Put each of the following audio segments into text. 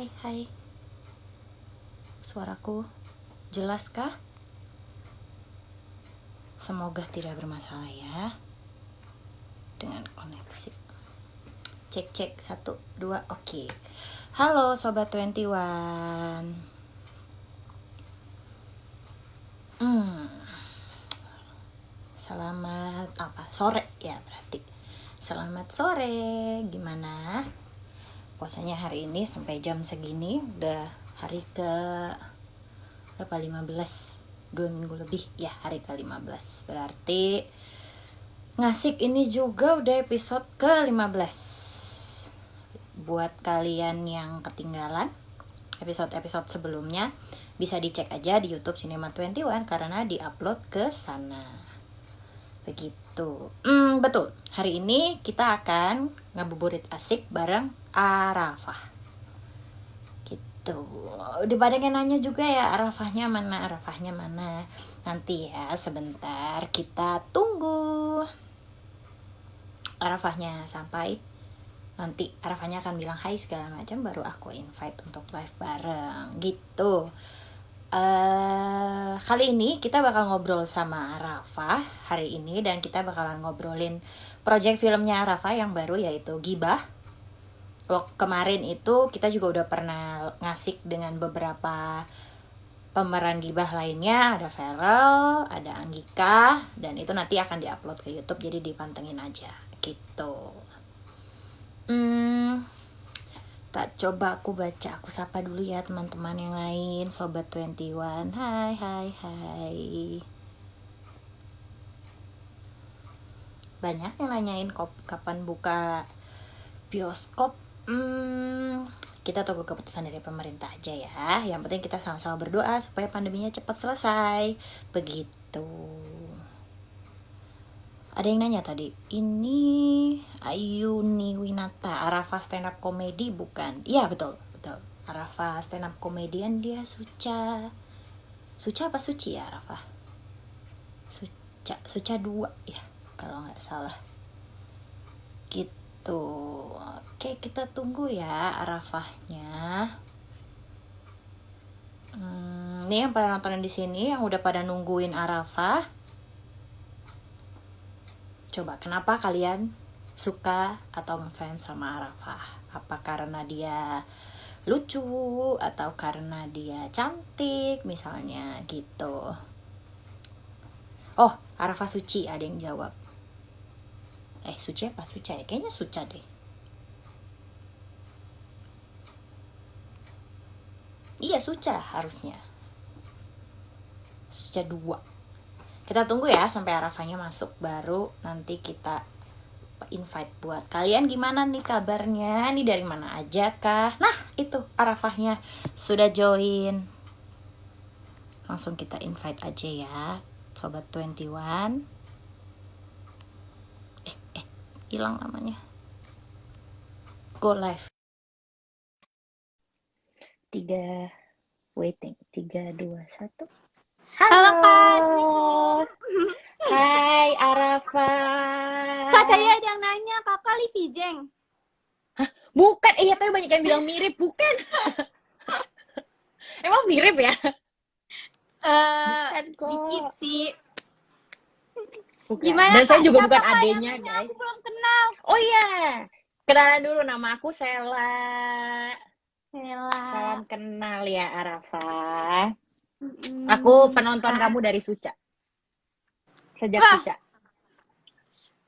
Hai. Suaraku jelaskah? Semoga tidak bermasalah ya dengan koneksi. Cek 1 2 oke. Halo sobat 21. Selamat sore ya berarti. Selamat sore. Gimana? Puasanya hari ini sampai jam segini udah hari ke berapa, 15, 2 minggu lebih ya, hari ke-15. Berarti ngasik ini juga udah episode ke-15. Buat kalian yang ketinggalan episode-episode sebelumnya, bisa dicek aja di YouTube Cinema 21 karena diupload ke sana. Begitu. Betul. Hari ini kita akan ngabuburit asik bareng Arafah. Gitu. Udah pada nanya juga ya, Arafahnya mana. Nanti ya, sebentar kita tunggu Arafahnya sampai. Nanti Arafahnya akan bilang hai segala macam, baru aku invite untuk live bareng gitu. Kali ini kita bakal ngobrol sama Arafah hari ini, dan kita bakalan ngobrolin project filmnya Arafah yang baru, yaitu Gibah. Kemarin itu kita juga udah pernah ngasik dengan beberapa pemeran Gibah lainnya. Ada Feral, ada Anggika, dan itu nanti akan diupload ke YouTube, jadi dipantengin aja gitu. Tak coba aku sapa dulu ya teman-teman yang lain, sobat 21. Hai. Banyak yang nanyain kapan buka bioskop. Kita tunggu keputusan dari pemerintah aja ya. Yang penting kita sama-sama berdoa supaya pandeminya cepat selesai. Begitu. Ada yang nanya tadi, ini Ayuni Winata, Arafah stand up comedy bukan? Iya betul. Arafah stand up comedian, dia Suca apa Suci ya Arafah? Suca 2 ya kalau nggak salah. Gitu. Oke, kita tunggu ya Arafahnya. Ini yang pada nontonin di sini, yang udah pada nungguin Arafah. Coba kenapa kalian suka atau ngefans sama Arafah? Apa karena dia lucu atau karena dia cantik misalnya gitu? Oh, Arafah Suci ada yang jawab. Suci apa Suca ya? Kayaknya Suca deh. Iya, Suca harusnya. Suca 2. Kita tunggu ya sampai Arafahnya masuk, baru nanti kita invite buat kalian. Gimana nih kabarnya? Nih dari mana aja kah? Nah, itu Arafahnya sudah join. Langsung kita invite aja ya, sobat 21. Hilang namanya. Go live. 3 waiting. 3 2 1. Halo Kak. Hai Arafah. Kak, tadi ada yang nanya, Kakak Livi Jeng? Hah? Bukan, iya tapi banyak yang bilang mirip, bukan? Emang mirip ya? Bukan kok. Sedikit sih. Bukan. Gimana Dan saya Kak? juga Siapa bukan Kak adenya, yang nanya? guys. Aku belum kenal. Oh iya, kenalan dulu, nama aku Sela. Sela. Salam kenal ya Arafah. Aku penonton kamu dari Suca. Sejak Wah, Suca.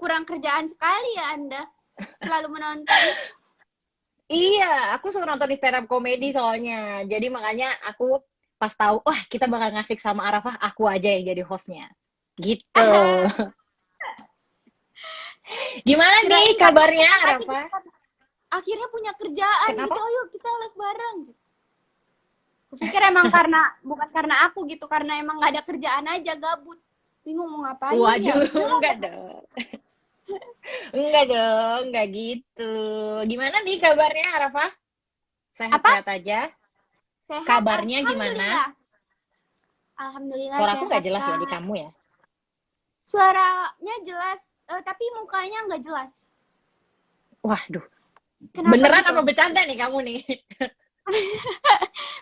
kurang kerjaan sekali ya Anda. Selalu menonton. Iya, aku suka nonton di stand up comedy soalnya. Jadi makanya aku pas tahu, wah kita bakal ngasik sama Arafah, aku aja yang jadi hostnya. Gitu. Gimana nih kabarnya Arafah? Akhirnya punya kerjaan. Kenapa? Gitu, ayo kita live bareng. Aku pikir emang bukan karena aku gitu, karena emang gak ada kerjaan aja, gabut. Bingung mau ngapain. Waduh, ya. enggak dong. Enggak dong, enggak gitu. Gimana nih kabarnya Arafah? Sehat-sehat aja? Sehat, Kabarnya gimana? Alhamdulillah Suara aku sehat, nggak jelas ya di Kak. kamu ya? Suaranya jelas, tapi mukanya nggak jelas. Waduh, Kenapa beneran gitu? apa bercanda nih kamu nih?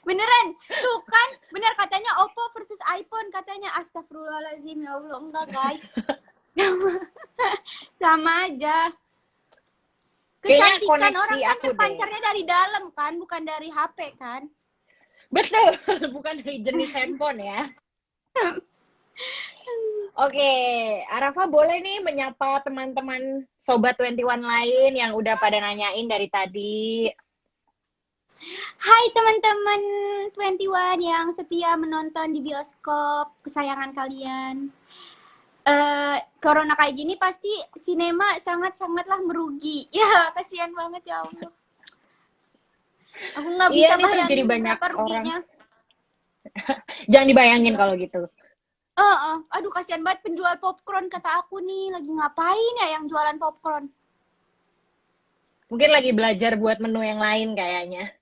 Beneran, tuh kan, bener katanya Oppo versus iPhone katanya. Astagfirullahaladzim, ya Allah, enggak guys. Sama, sama aja. Kayaknya Kecantikan koneksi orang kan aku deh. terpancarnya dari dalam kan, bukan dari HP kan. Betul, bukan dari jenis handphone ya. Oke, Arafa boleh nih menyapa teman-teman Sobat 21 lain yang udah pada nanyain dari tadi. Hai teman-teman 21 yang setia menonton di bioskop kesayangan kalian. Corona kayak gini pasti sinema sangat-sangatlah merugi. Ya, kasihan banget ya Allah. Aku nggak bisa Iya nih, terus jadi bayangin banyak berapa orang. ruginya. Jangan dibayangin kalau gitu. Aduh kasihan banget penjual popcorn kata aku nih. Lagi ngapain ya yang jualan popcorn? Mungkin lagi belajar buat menu yang lain kayaknya.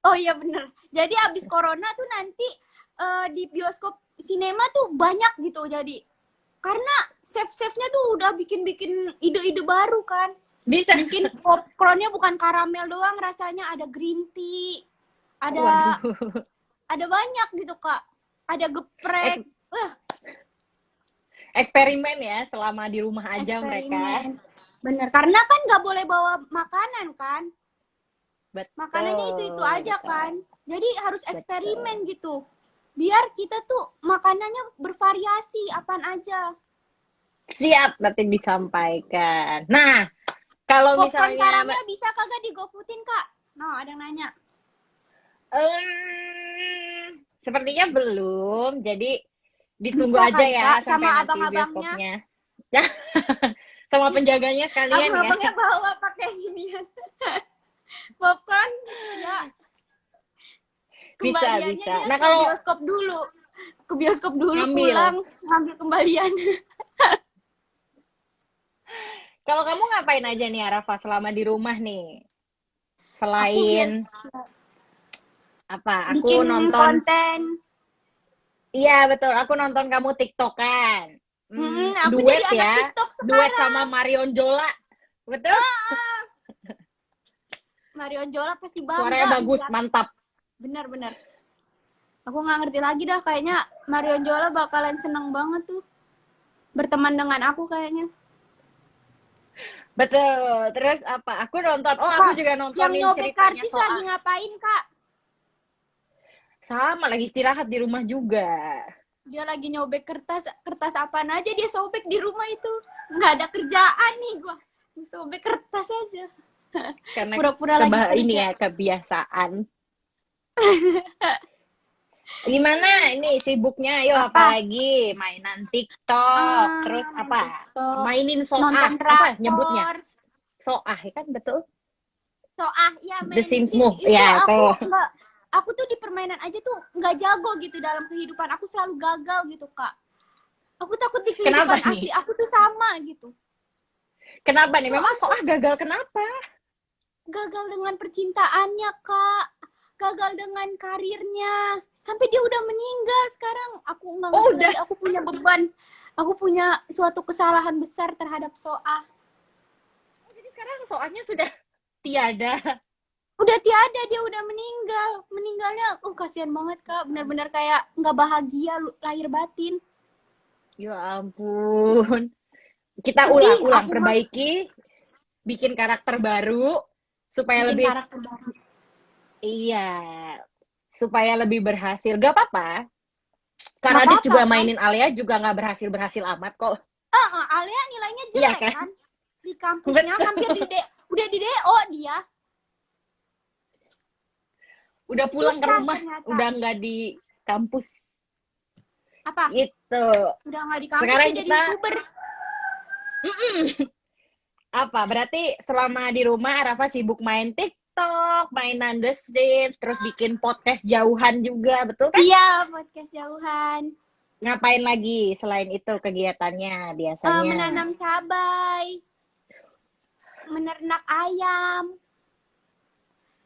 Oh iya bener. Jadi abis corona tuh nanti di bioskop sinema tuh banyak gitu jadi. Karena chef-chefnya tuh udah bikin-bikin ide-ide baru kan. Bisa. Mungkin popcornnya bukan karamel doang rasanya, ada green tea, ada Waduh. ada banyak gitu kak. Ada geprek, Eksperimen ya selama di rumah aja mereka. eksperimen. Bener, karena kan nggak boleh bawa makanan kan. Betul. Makanannya itu aja betul. kan. Jadi harus eksperimen gitu. Biar kita tuh makanannya bervariasi, apaan aja. Siap, nanti disampaikan. Nah, kalau Popcorn misalnya karamel bisa kagak di GoFoodin kak? No, ada yang nanya. sepertinya belum, jadi ditunggu Bisa aja kan, ya Kak? sampai Sama nanti abang-abangnya. bioskopnya. Sama penjaganya sekalian ya. Abang-abangnya bawa pakai ginian. Popcorn, ya. Bisa, Kembaliannya bisa. dia Nah, ke kalau bioskop dulu. Ke bioskop dulu, ngambil. pulang, ngambil kembalian. Kalau kamu ngapain aja nih, Arafa, selama di rumah nih? Selain apa? Aku Bikin nonton. konten. Iya, betul. Aku nonton kamu TikTokan. Aku Duet jadi anak ya. TikTok Duet sekarang. sama Marion Jola. Betul? Marion Jola pasti bangga. Suaranya bagus, lihat. mantap. Bener-bener. Aku nggak ngerti lagi dah. Kayaknya Marion Jola bakalan seneng banget tuh. Berteman dengan aku kayaknya. Betul. Terus apa? Aku nonton. Oh, Kak, aku juga yang nontonin nyobek ceritanya karcis soal. lagi ngapain, Kak? Sama, lagi istirahat di rumah juga. Dia lagi nyobek kertas apaan aja dia sobek di rumah itu. Nggak ada kerjaan nih gua. Sobek kertas aja. Karena Pura-pura lagi kerja. ini ya, kebiasaan. Gimana ini sibuknya? Ayo apa lagi? Mainan TikTok, terus apa? TikTok. Mainin soah, Nonton apa drakor. nyebutnya? Soah, ya kan betul? Soah, ya main The Sims Sims. Move, Itu ya aku tuh di permainan aja tuh nggak jago gitu dalam kehidupan. Aku selalu gagal gitu, Kak. Aku takut di kehidupan Kenapa asli nih? aku tuh sama gitu. Kenapa nih? Memang soah gagal kenapa? Gagal dengan percintaannya, Kak. Gagal dengan karirnya. Sampai dia udah meninggal sekarang. Aku nggak ngerti lagi. Aku punya beban. Aku punya suatu kesalahan besar terhadap Soah. Jadi sekarang soahnya sudah tiada. Udah tiada, dia udah meninggal. Meninggalnya, kasihan banget, Kak. Benar-benar kayak nggak bahagia lahir batin. Ya ampun. Kita ulang, perbaiki. Bikin karakter baru. Supaya bikin lebih karakter baru. Iya, supaya lebih berhasil. Gak apa-apa. Karena Adit juga kan? Mainin Alia juga gak berhasil-berhasil amat kok. Alia nilainya jelek ya, kan? Di kampusnya hampir udah di DO dia. Udah pulang ke rumah, ternyata. Udah gak di kampus. Apa? Gitu. Udah gak di kampus, sekarang dia kita... jadi YouTuber. Apa? Berarti selama di rumah Arafa sibuk main TikTok, mainan The Sims, terus bikin podcast jauhan juga, betul kan? Iya, podcast jauhan. Ngapain lagi selain itu kegiatannya biasanya? Menanam cabai, menernak ayam.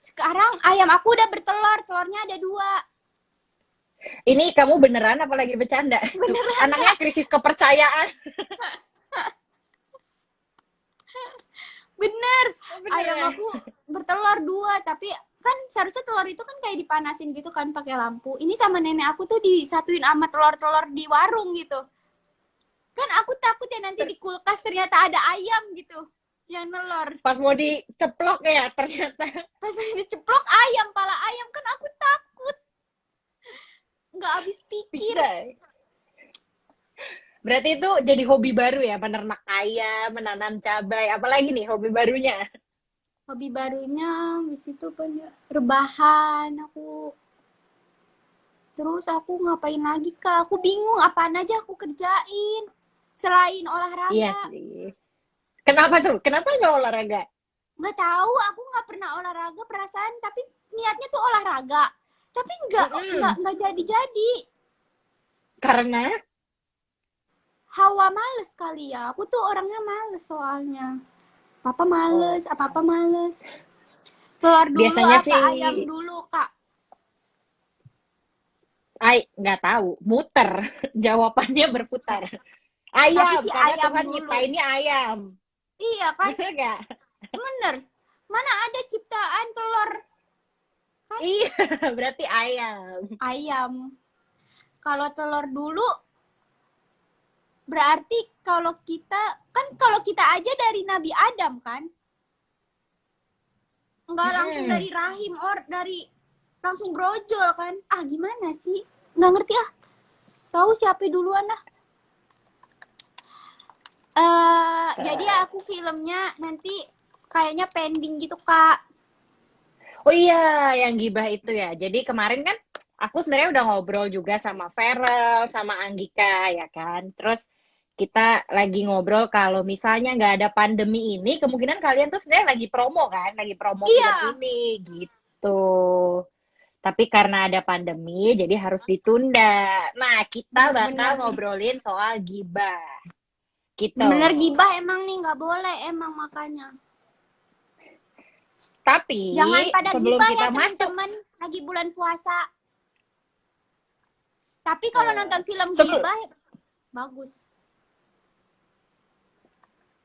Sekarang ayam aku udah bertelur, telurnya ada 2. Ini kamu beneran apa lagi bercanda? Beneran. Anaknya krisis kepercayaan. Bener. Ayam aku bertelur 2, tapi kan seharusnya telur itu kan kayak dipanasin gitu kan pakai lampu. Ini sama nenek aku tuh disatuin sama telur-telur di warung gitu. Kan aku takut ya nanti di kulkas ternyata ada ayam gitu yang nelor. Pas mau diceplok ya ternyata. Pas diceplok ayam, pala ayam, kan aku takut. Nggak habis pikir. Bisa. Berarti itu jadi hobi baru ya, menernak ayam, menanam cabai. Apalagi nih hobi barunya? Hobi barunya di situ rebahan aku. Terus aku ngapain lagi Kak? Aku bingung apaan aja aku kerjain selain olahraga. Iya sih. Kenapa tuh? Kenapa nggak olahraga? Nggak tahu, aku nggak pernah olahraga perasaan, tapi niatnya tuh olahraga. Tapi nggak jadi-jadi. Karena Hawa males kali ya. Aku tuh orangnya males soalnya. Papa males, apa-apa males. Telur dulu biasanya apa sih ayam dulu, Kak? nggak tahu, muter. Jawabannya berputar. Ayam, Tapi si karena ayam Tuhan dulu. nyiptainnya ayam. Iya kan? Bener nggak? Bener. Mana ada ciptaan telur Iya, berarti ayam. ayam. Kalau telur dulu, berarti kalau kita aja dari Nabi Adam kan? Nggak langsung dari rahim, langsung brojol kan? Ah gimana sih? Nggak ngerti ah. Tahu siapa duluan ah? Jadi aku filmnya nanti kayaknya pending gitu Kak. Oh iya, yang gibah itu ya. Jadi kemarin kan aku sebenarnya udah ngobrol juga sama Ferel, sama Anggika ya kan. Terus kita lagi ngobrol kalau misalnya nggak ada pandemi ini, kemungkinan kalian tuh sebenarnya lagi promo kan, lagi promo film ini gitu. Tapi karena ada pandemi, jadi harus ditunda. Nah, kita bakal ngobrolin soal gibah. Gitu. Bener gibah emang nih nggak boleh emang makanya. Tapi jangan pada sebelum gibah kita ya teman-teman lagi bulan puasa. Tapi kalau nonton film gibah bagus.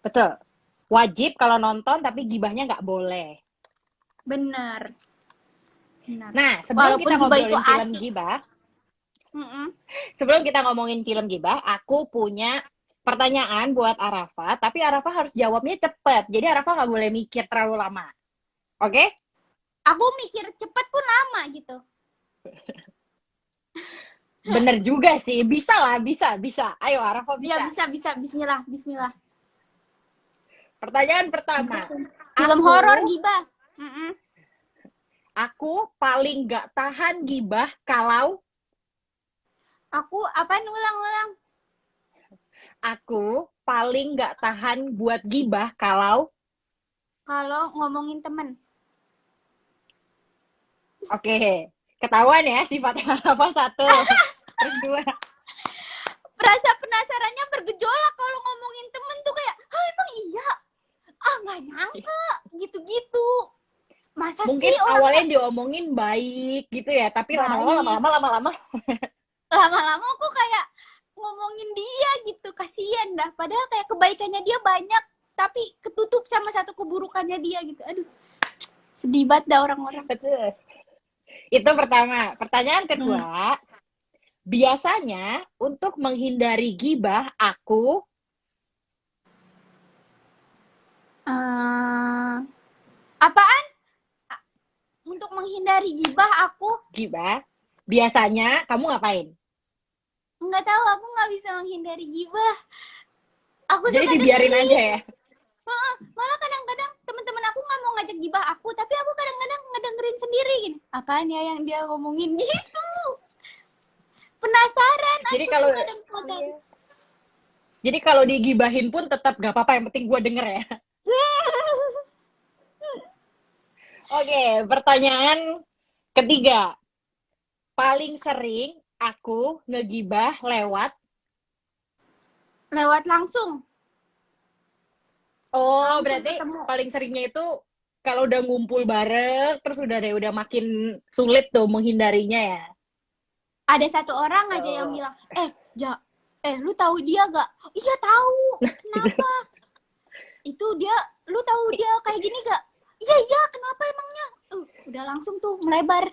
Betul. Wajib kalau nonton tapi gibahnya nggak boleh. Bener. Nah, sebelum kita ngomongin film gibah, sebelum kita ngomongin film gibah, aku punya pertanyaan buat Arafa, tapi Arafa harus jawabnya cepet. Jadi Arafa nggak boleh mikir terlalu lama. Oke? Okay? Aku mikir cepet pun lama gitu. Bener juga sih. Bisa lah, bisa. Ayo Arafa bisa. Ya bisa. Bismillah. Pertanyaan pertama. Film horor gibah. Aku paling nggak tahan gibah kalau ulang. Aku paling nggak tahan buat gibah kalau ngomongin temen. Oke, ketahuan ya sifatnya apa satu, terus dua. Rasa penasarannya bergejolak kalau ngomongin temen tuh kayak, emang iya? Nggak nyangka, gitu-gitu. Masa mungkin sih awalnya diomongin baik gitu ya, tapi lama-lama aku kayak ngomongin dia gitu, kasihan dah. Padahal kayak kebaikannya dia banyak, tapi ketutup sama satu keburukannya dia gitu. Aduh, sedih banget dah orang-orang. Betul. Itu pertama. Pertanyaan kedua, biasanya untuk menghindari gibah aku apaan? Untuk menghindari gibah biasanya kamu ngapain? Nggak tahu, aku nggak bisa menghindari gibah. Jadi dibiarin aja ya? Malah kadang-kadang teman-teman aku nggak mau ngajak gibah aku, tapi aku kadang-kadang ngedengerin sendiri gini. Apaan ya yang dia ngomongin gitu? Penasaran. Jadi kalau Jadi kalau digibahin pun tetap gak apa-apa, yang penting gue denger ya. Oke, pertanyaan ketiga. Paling sering aku ngegibah lewat langsung. Oh, berarti paling seringnya itu kalau udah ngumpul bareng, terus udah makin sulit tuh menghindarinya ya. Ada satu orang aja yang bilang, lu tahu dia gak? Iya tahu. Kenapa? Itu dia, lu tahu dia kayak gini gak? Iya, kenapa emangnya? udah langsung tuh melebar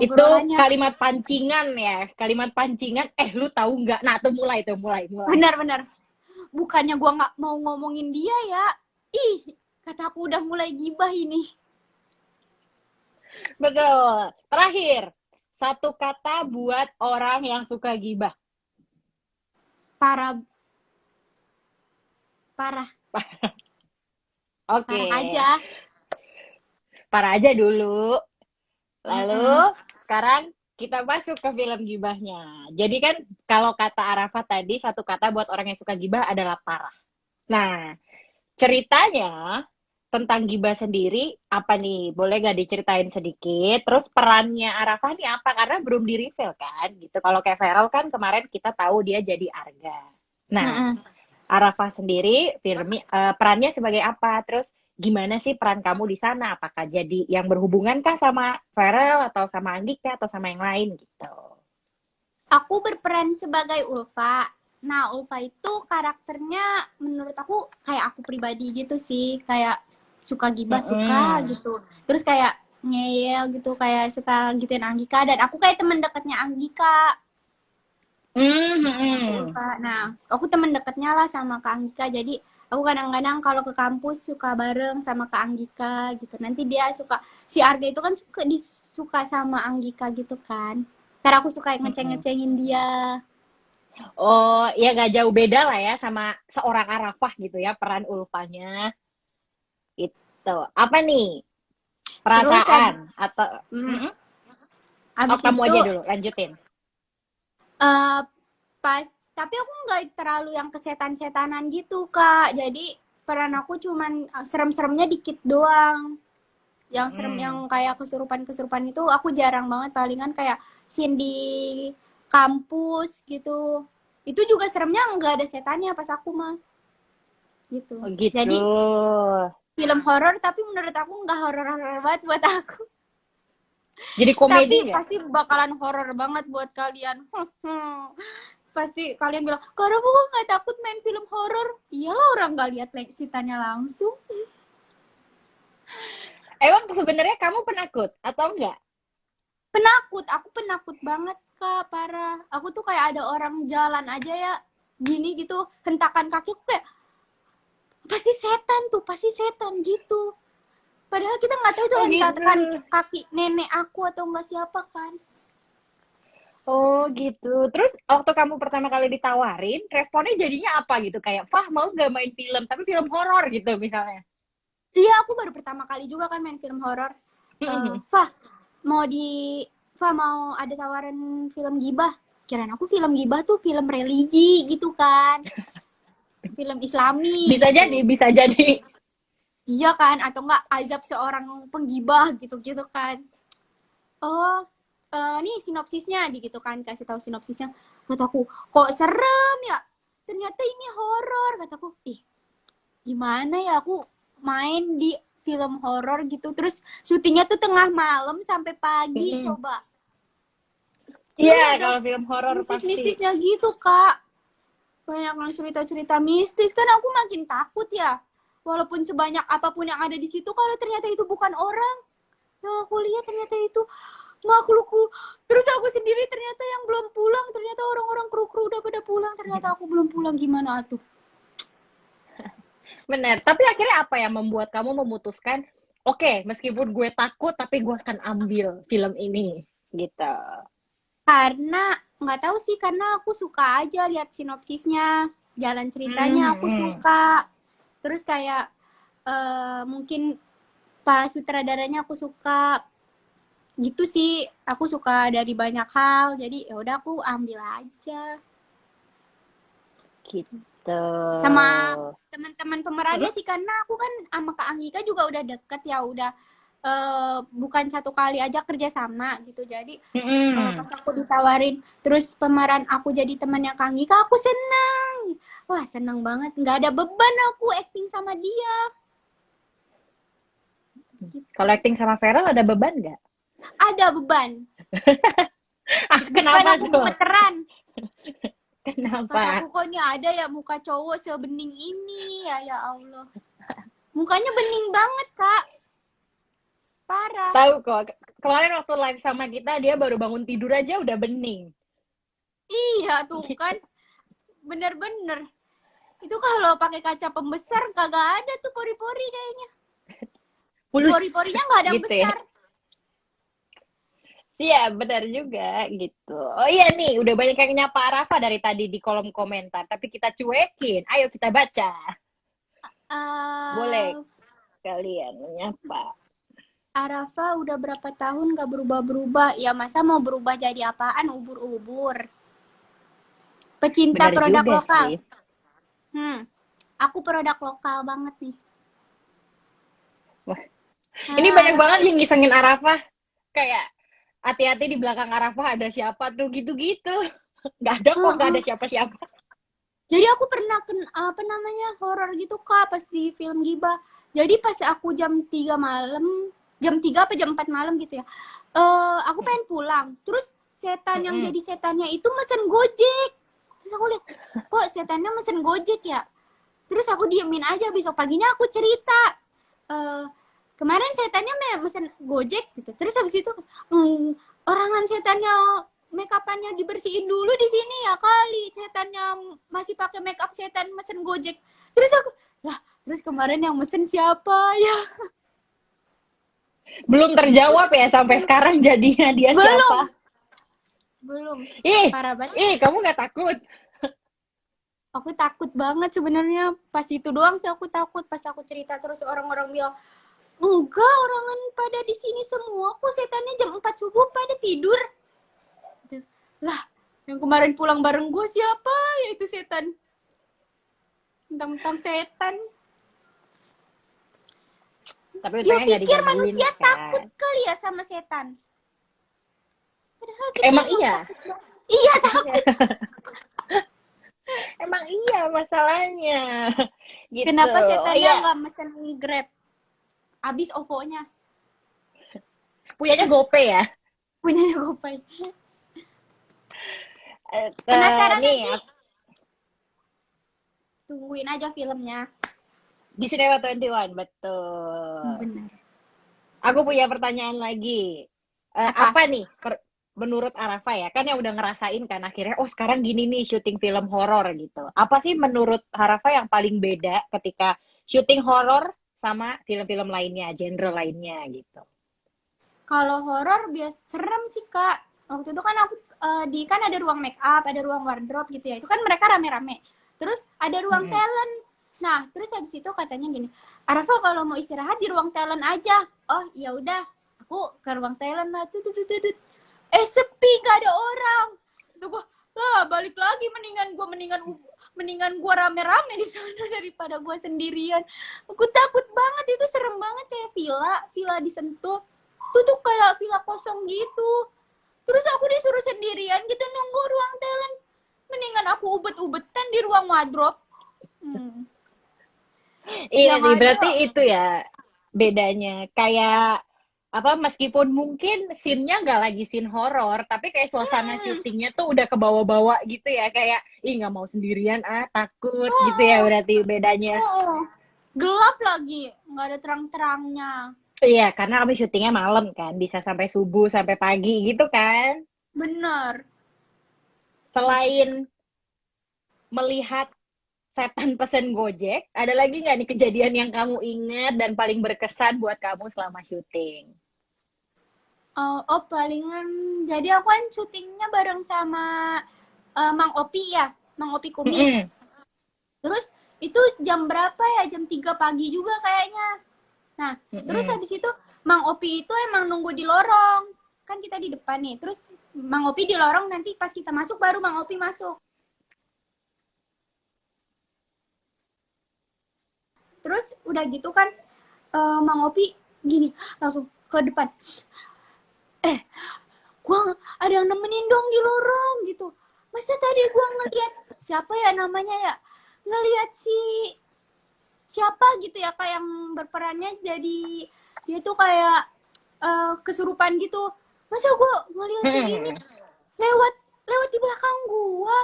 Itu obrolannya. kalimat pancingan ya, kalimat pancingan. Lu tahu nggak? Nah, tuh mulai. Benar-benar. Bukannya gua nggak mau ngomongin dia ya. Ih, kata aku udah mulai gibah ini. Betul. Terakhir, satu kata buat orang yang suka gibah. Parah. Parah. Oke. Parah aja. Dulu. Lalu sekarang kita masuk ke film gibahnya. Jadi kan kalau kata Arafat tadi, satu kata buat orang yang suka gibah adalah parah. Nah, ceritanya tentang gibah sendiri apa nih? Boleh gak diceritain sedikit? Terus perannya Arafah nih apa? Karena belum di-reveal kan gitu. Kalau kayak Feral kan kemarin kita tahu dia jadi Arga. Nah, Arafah sendiri perannya sebagai apa? Terus gimana sih peran kamu di sana? Apakah jadi yang berhubungan kah sama Feral atau sama Andika atau sama yang lain gitu? Aku berperan sebagai Ulfa. Nah, Ulfa itu karakternya menurut aku kayak aku pribadi gitu sih, kayak suka gibah suka gitu. Terus kayak ngeyel gitu, kayak suka gituin Anggika, dan aku kayak teman dekatnya Anggika. Ulfa. Nah, aku teman dekatnya lah sama Kak Anggika, jadi aku kadang-kadang kalau ke kampus suka bareng sama Kak Anggika gitu. Nanti dia suka, si Arga itu kan suka sama Anggika gitu kan. Karena aku suka ngeceng-ngecengin dia. Oh, ya gak jauh beda lah ya sama seorang Arafah gitu ya, peran Ulfanya. Itu. Apa nih? Perasaan atau abis kamu itu, aja dulu, lanjutin. pas, tapi aku nggak terlalu yang kesetan-setanan gitu, Kak. Jadi peran aku cuman serem-seremnya dikit doang. Yang serem, yang kayak kesurupan-kesurupan itu aku jarang banget, palingan kayak scene di kampus gitu. Itu juga seremnya nggak ada setannya pas aku mah. Gitu. Oh, gitu. Jadi film horor tapi menurut aku nggak horor-horor banget buat aku. Jadi komedi tapi nggak? pasti bakalan horor banget buat kalian. Pasti kalian bilang, "Karena aku nggak takut main film horor." Iyalah, orang nggak lihat sitanya langsung. Emang sebenarnya kamu penakut atau enggak? Penakut, aku penakut banget, Kak, parah. Aku tuh kayak ada orang jalan aja ya, gini gitu, hentakan kaki aku kayak, pasti setan gitu. Padahal kita nggak tahu itu hentakan kaki nenek aku atau nggak siapa kan. Oh gitu. Terus waktu kamu pertama kali ditawarin, responnya jadinya apa gitu? Kayak, Fah mau nggak main film, tapi film horor gitu misalnya? Iya, aku baru pertama kali juga kan main film horor. Fah mau ada tawaran film gibah. Kirain aku film gibah tuh film religi gitu kan. Film Islami. Bisa jadi. Iya kan, atau enggak azab seorang penggibah gitu-gitu kan. Oh, nih sinopsisnya gitu kan, kasih tahu sinopsisnya. Kataku, kok serem ya? Ternyata ini horor, kataku. Ih, gimana ya aku main di film horor gitu, terus syutingnya tuh tengah malam sampai pagi. Coba. Iya, kalau film horor pasti. Mistis-mistisnya gitu, Kak. Banyak yang cerita-cerita mistis, kan aku makin takut ya. Walaupun sebanyak apapun yang ada di situ, kalau ternyata itu bukan orang yang aku lihat, ternyata itu makhlukku. Terus aku sendiri ternyata yang belum pulang, ternyata orang-orang kru-kru udah pada pulang, ternyata aku belum pulang, gimana tuh? Bener, tapi akhirnya apa yang membuat kamu memutuskan, oke, meskipun gue takut, tapi gue akan ambil film ini, gitu. Karena, nggak tahu sih, karena aku suka aja lihat sinopsisnya, jalan ceritanya aku suka. Terus kayak mungkin pas sutradaranya aku suka, gitu sih. Aku suka dari banyak hal, jadi ya udah aku ambil aja. Gitu. Sama teman-teman pemerannya sih, karena aku kan sama Kak Anggika juga udah deket ya, udah bukan satu kali aja kerja sama gitu. Jadi pas aku ditawarin terus pemeran aku jadi temannya Kak Anggika, aku senang. Wah, senang banget, nggak ada beban aku acting sama dia. Kalau acting sama Feral ada beban nggak? Ada beban. Kenapa aku tuh? gemeteran. Kenapa? Aku kok ini ada ya muka cowok sebening ini ya Allah. Mukanya bening banget, Kak. Parah. Tahu kok. Kemarin waktu live sama kita dia baru bangun tidur aja udah bening. Iya tuh kan. Bener-bener. Itu kalau pakai kaca pembesar kagak ada tuh pori-pori kayaknya. Mulus Pori-porinya nggak ada yang gitu ya. besar. Iya, benar juga gitu. Oh iya nih, udah banyak yang nyapa Arafa dari tadi di kolom komentar, tapi kita cuekin. Ayo kita baca. Boleh Eh, kalian menyapa. Arafa udah berapa tahun gak berubah-berubah? Ya masa mau berubah jadi apaan? Ubur-ubur. Pecinta Benar produk juga lokal. sih. Aku produk lokal banget nih. Wah, ini banyak banget Hai. yang ngisengin Arafa. Kayak hati-hati di belakang Arafa ada siapa tuh gitu-gitu. Nggak ada kok, nggak ada siapa-siapa. Jadi aku pernah horor gitu Kak pas di film Gibah. Jadi pas aku jam 3 malam, jam 3 apa jam 4 malam gitu ya. Aku pengen pulang. Terus setan yang jadi setannya itu mesen Gojek. Terus aku lihat, kok setannya mesen Gojek ya? Terus aku diemin aja, besok paginya aku cerita. Kemarin setannya mesen Gojek gitu. Terus habis itu orangan setannya make upannya dibersihin dulu di sini ya kali, setannya masih pakai make up setan mesen Gojek. Terus aku terus kemarin yang mesen siapa ya? Belum terjawab ya sampai sekarang jadinya dia siapa. Belum. Parah banget. Kamu nggak takut? Aku takut banget sebenarnya. Pas itu doang sih aku takut. Pas aku cerita terus orang-orang bilang, enggak, orangan pada di sini semua. Kok setannya jam 4 subuh pada tidur? Lah, yang kemarin pulang bareng gue siapa? Ya itu setan. Tentang setan. Tapi Dia untungnya nggak pikir digangguin manusia kan. takut kali ya sama setan. Padahal kita Emang iya? Iya takut. Emang iya masalahnya. Gitu. Kenapa setannya nggak mesen Grab? Abis OVO-nya. Punyanya GoPay ya? Punyanya GoPay. Penasaran nih, nanti? Tungguin aja filmnya. Di Cinema 21, betul. Benar. Aku punya pertanyaan lagi. Apa nih menurut Arafa ya? Kan yang udah ngerasain kan akhirnya, oh sekarang gini nih syuting film horor gitu. Apa sih menurut Arafa yang paling beda ketika syuting horor sama film-film lainnya, genre lainnya gitu? Kalau horor biasa serem sih Kak. Waktu itu kan aku kan ada ruang make up, ada ruang wardrobe gitu ya. Itu kan mereka rame-rame. Terus ada ruang talent. Nah, terus habis itu katanya gini, Arafa kalau mau istirahat di ruang talent aja. Oh, ya udah. Aku ke ruang talent lah. Sepi, gak ada orang. Tuh gua, balik lagi mendingan gua rame-rame di sana daripada gua sendirian. Aku takut banget, itu serem banget kayak villa di Sentul. Tuh kayak villa kosong gitu. Terus aku disuruh sendirian gitu nunggu ruang talent. Mendingan aku ubet-ubetan di ruang wardrobe. Iya nih, berarti itu ya bedanya. Kayak apa, meskipun mungkin scene-nya nggak lagi scene horor, tapi kayak suasana syutingnya tuh udah ke bawah-bawah gitu ya. Kayak, nggak mau sendirian, takut gitu ya berarti bedanya. Gelap lagi, nggak ada terang-terangnya. Iya, karena kami syutingnya malam kan, bisa sampai subuh, sampai pagi gitu kan. Bener. Selain melihat setan pesen Gojek, ada lagi nggak nih kejadian yang kamu ingat dan paling berkesan buat kamu selama syuting? Palingan, jadi aku kan syutingnya bareng sama Mang Opi ya, Mang Opi Kumis. Terus itu jam berapa ya? Jam 3 pagi juga kayaknya. Nah, terus habis itu Mang Opi itu emang nunggu di lorong. Kan kita di depan nih. Terus Mang Opi di lorong, nanti pas kita masuk baru Mang Opi masuk. Terus udah gitu kan Mang Opi gini, langsung ke depan. Gua ada yang nemenin dong di lorong gitu. Masa tadi gua ngeliat siapa ya namanya ya? Ngeliat siapa gitu ya, kayak yang berperannya jadi dia tuh kayak kesurupan gitu. Masa gue ngeliat si ini lewat di belakang gua.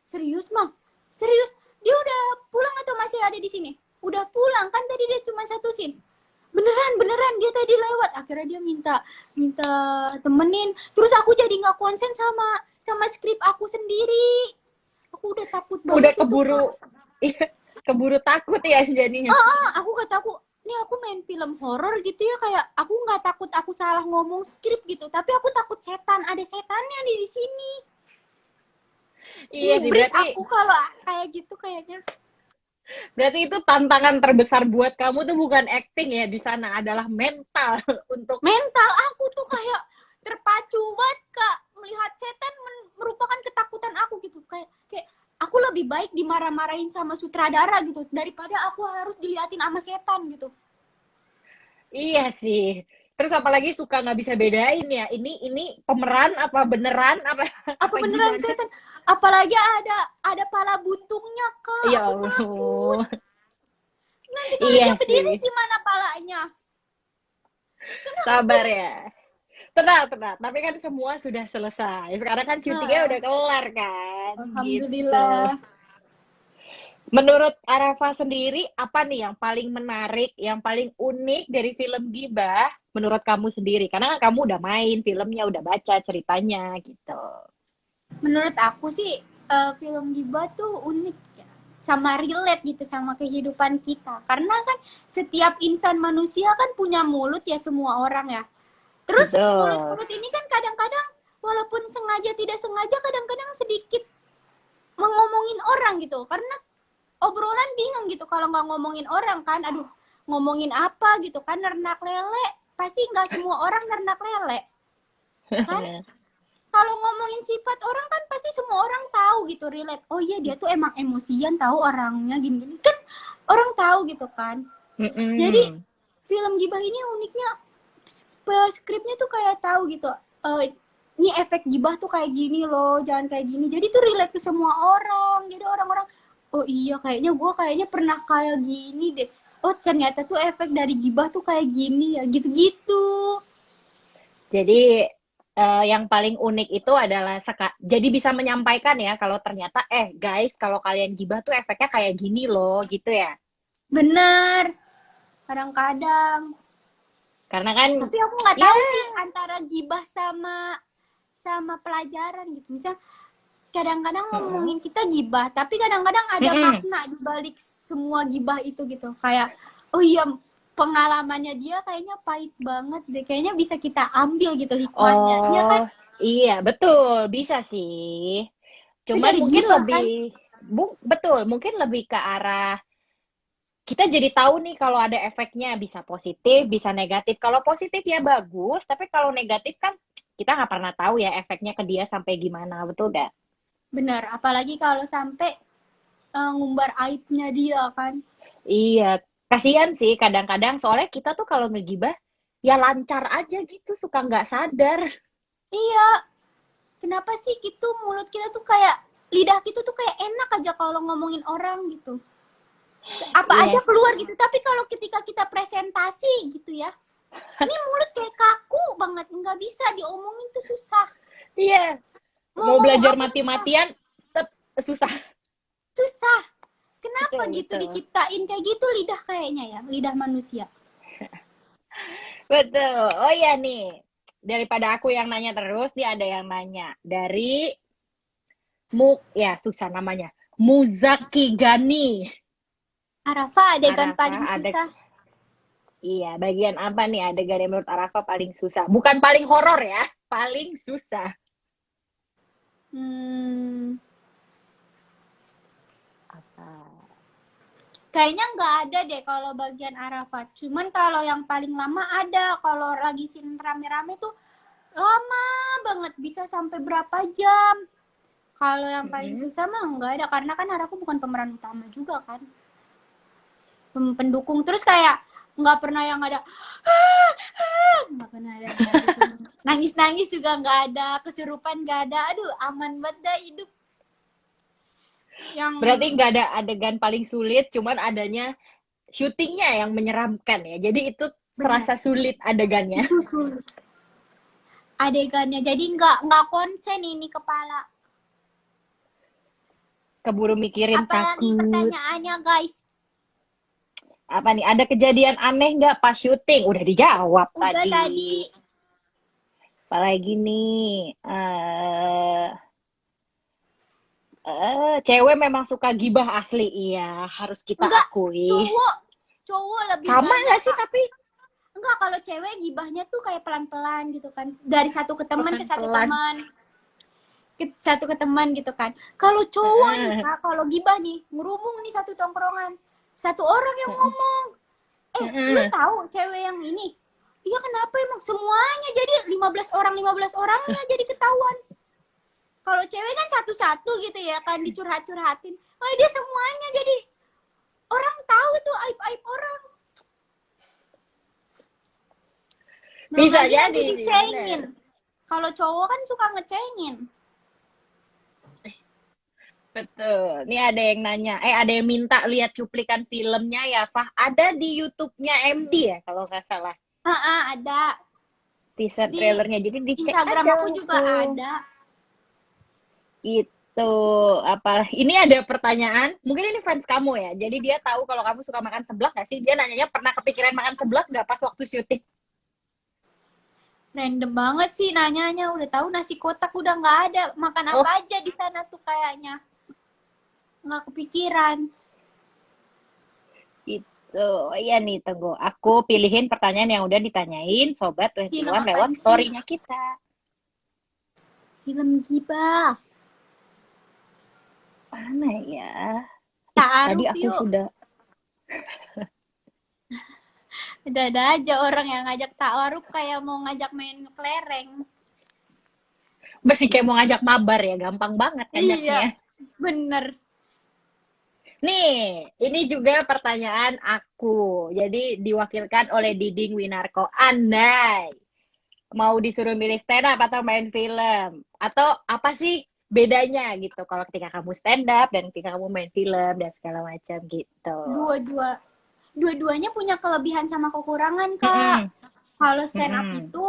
Serius Mang? Serius? Dia udah pulang atau masih ada di sini? Udah pulang kan, tadi dia cuma satu scene. Beneran dia tadi lewat. Akhirnya akhirnya dia minta minta temenin, terus aku jadi nggak konsen sama skrip aku sendiri. Aku udah takut Udah banget itu, Kak. iya, keburu takut ya jadinya. Aku kata aku, nih aku main film horor gitu ya, kayak aku nggak takut aku salah ngomong skrip gitu, tapi aku takut setan, ada setannya di sini. Iya sih, Hibrid aku kalau kayak gitu kayaknya. berarti itu tantangan terbesar buat kamu tuh bukan acting ya di sana, adalah mental untuk Mental aku tuh kayak terpacu banget, Kak. Melihat setan merupakan ketakutan aku gitu. Kayak aku lebih baik dimarah-marahin sama sutradara gitu daripada aku harus diliatin sama setan gitu. iya sih. Terus apalagi suka nggak bisa bedain ya. Ini pemeran apa beneran apa Apa apa beneran gimana? setan? Apalagi ada pala buntungnya, Kak. Ya Aku takut. Allah. Nanti kalau Iya dia berdiri sih. gimana palanya? Sabar ya. Tenang, tenang. Tapi kan semua sudah selesai. Sekarang kan syutingnya Heeh. udah kelar kan, gitu. Alhamdulillah. Menurut Arafa sendiri, apa nih yang paling menarik, yang paling unik dari film Gibah menurut kamu sendiri? Karena kan kamu udah main filmnya, udah baca ceritanya gitu. Menurut aku sih film Giba tuh unik ya, sama relate gitu sama kehidupan kita, karena kan setiap insan manusia kan punya mulut ya, semua orang ya. Terus Betul. mulut-mulut ini kan kadang-kadang walaupun sengaja tidak sengaja kadang-kadang sedikit ngomongin orang gitu, karena obrolan bingung gitu kalau nggak ngomongin orang kan, aduh ngomongin apa gitu kan, ternak lele pasti nggak semua orang ternak lele kan. Kalau ngomongin sifat orang kan pasti semua orang tahu gitu, relate. Oh iya dia tuh emang emosian, tahu orangnya gini-gini. Kan orang tahu gitu kan. Jadi film Gibah ini uniknya skripnya tuh kayak tahu gitu. Ini efek gibah tuh kayak gini loh, jangan kayak gini. Jadi tuh relate ke semua orang. Jadi orang-orang, oh iya kayaknya pernah kayak gini deh. Oh ternyata tuh efek dari gibah tuh kayak gini ya, gitu-gitu. Jadi yang paling unik itu adalah jadi bisa menyampaikan ya kalau ternyata guys kalau kalian gibah tuh efeknya kayak gini loh gitu ya. Bener, kadang-kadang. Karena kan Tapi aku nggak tahu sih antara gibah sama pelajaran gitu. Misal kadang-kadang ngomongin kita gibah, tapi kadang-kadang ada makna di balik semua gibah itu gitu. Kayak oh iya pengalamannya dia kayaknya pahit banget deh. Kayaknya bisa kita ambil gitu hikmahnya. Iya kan? oh iya betul bisa sih. Itu Cuman dari mungkin gibah kan? lebih betul mungkin lebih ke arah kita jadi tahu nih kalau ada efeknya bisa positif, bisa negatif. Kalau positif ya bagus, tapi kalau negatif kan kita nggak pernah tahu ya efeknya ke dia sampai gimana, betul gak? Bener, apalagi kalau sampai ngumbar aibnya dia kan. Iya, kasihan sih kadang-kadang soalnya kita tuh kalau ngegibah ya lancar aja gitu, suka nggak sadar. Iya, kenapa sih gitu mulut kita tuh kayak lidah kita tuh kayak enak aja kalau ngomongin orang gitu. Apa Iya aja sih. keluar gitu. Tapi kalau ketika kita presentasi gitu ya, ini mulut kayak kaku banget, nggak bisa diomongin tuh susah. Iya, Mau mau ngomong belajar apa susah, mati-matian tetap susah. susah. Kenapa Betul, gitu betul. diciptain kayak gitu lidah kayaknya ya, lidah manusia. Betul. Oh iya nih, daripada aku yang nanya terus, nih ada yang nanya dari ya susah namanya. Muzaki Gani. Arafa adegan Arafa paling ada susah. iya, bagian apa nih adegan yang menurut Arafa paling susah? Bukan paling horor ya, paling susah. Hmm, Apa? kayaknya nggak ada deh kalau bagian Arafat. Cuman kalau yang paling lama ada. Kalau lagi scene rame-rame tuh lama banget, bisa sampai berapa jam. Kalau yang paling susah mah nggak ada, karena kan aku bukan pemeran utama juga kan. Pendukung, terus kayak nggak pernah yang ada nggak pernah ada nangis-nangis juga nggak ada, kesurupan nggak ada, aduh aman banget dah hidup. Yang Berarti nggak ada adegan paling sulit, cuman adanya syutingnya yang menyeramkan ya. Jadi itu benar serasa sulit adegannya. itu sulit adegannya, jadi nggak konsen ini kepala. Keburu mikirin Apalagi takut. pertanyaannya guys? Apa nih? Ada kejadian aneh nggak pas syuting? Udah dijawab Udah tadi. tadi. Apalagi nih? Cewek memang suka gibah asli, iya, harus kita Enggak, akui. cowok lebih Sama banyak, nggak sih Kak. tapi Enggak, kalau cewek gibahnya tuh kayak pelan-pelan gitu kan. Dari satu ke teman ke satu pelan-pelan? teman. Satu ke teman gitu kan. Kalau cowok nih, Heeh, Kak, kalau gibah nih, ngerumung nih satu tongkrongan. Satu orang yang heeh, ngomong, lu heeh. tahu cewek yang ini? Iya kenapa emang semuanya jadi 15 orang 15 orangnya jadi ketahuan. Kalau cewek kan satu-satu gitu ya kan dicurhat-curhatin. Oh dia semuanya jadi orang tahu tuh aib-aib orang. Belum Bisa lagi nanti jadi sih, dicengin. bener. Kalau cowok kan suka ngecengin. Betul. Nih ada yang nanya, ada yang minta lihat cuplikan filmnya ya, Fah. Ada di YouTube-nya MD ya, kalau nggak salah. Ada. Teaser Di trailernya, jadi dicek Instagram aja aku juga langsung. ada. Itu apa? Ini ada pertanyaan. Mungkin ini fans kamu ya. Jadi dia tahu kalau kamu suka makan seblak nggak sih? Dia nanyanya pernah kepikiran makan seblak nggak pas waktu syuting? Random banget sih nanyanya. Udah tahu nasi kotak udah nggak ada. Makan Oh, apa aja di sana tuh kayaknya. Nggak kepikiran. itu. Oh, iya nih, tunggu. Aku pilihin pertanyaan yang udah ditanyain Sobat Film 21 lewat apaan sih? story-nya kita. Film gibah. Mana ya? Tadi Ta'aruf aku yuk. sudah. Ada aja orang yang ngajak ta'aruf kayak mau ngajak main kelereng. Bener kayak mau ngajak mabar ya. Gampang banget Iya, ngajaknya. bener. Nih, ini juga pertanyaan aku. Jadi diwakilkan oleh Diding Winarko. Andai mau disuruh milih stand up atau main film? Atau apa sih bedanya gitu kalau ketika kamu stand up dan ketika kamu main film dan segala macam gitu. Dua-duanya punya kelebihan sama kekurangan, Kak. Mm-mm, Kalau stand up mm-mm, itu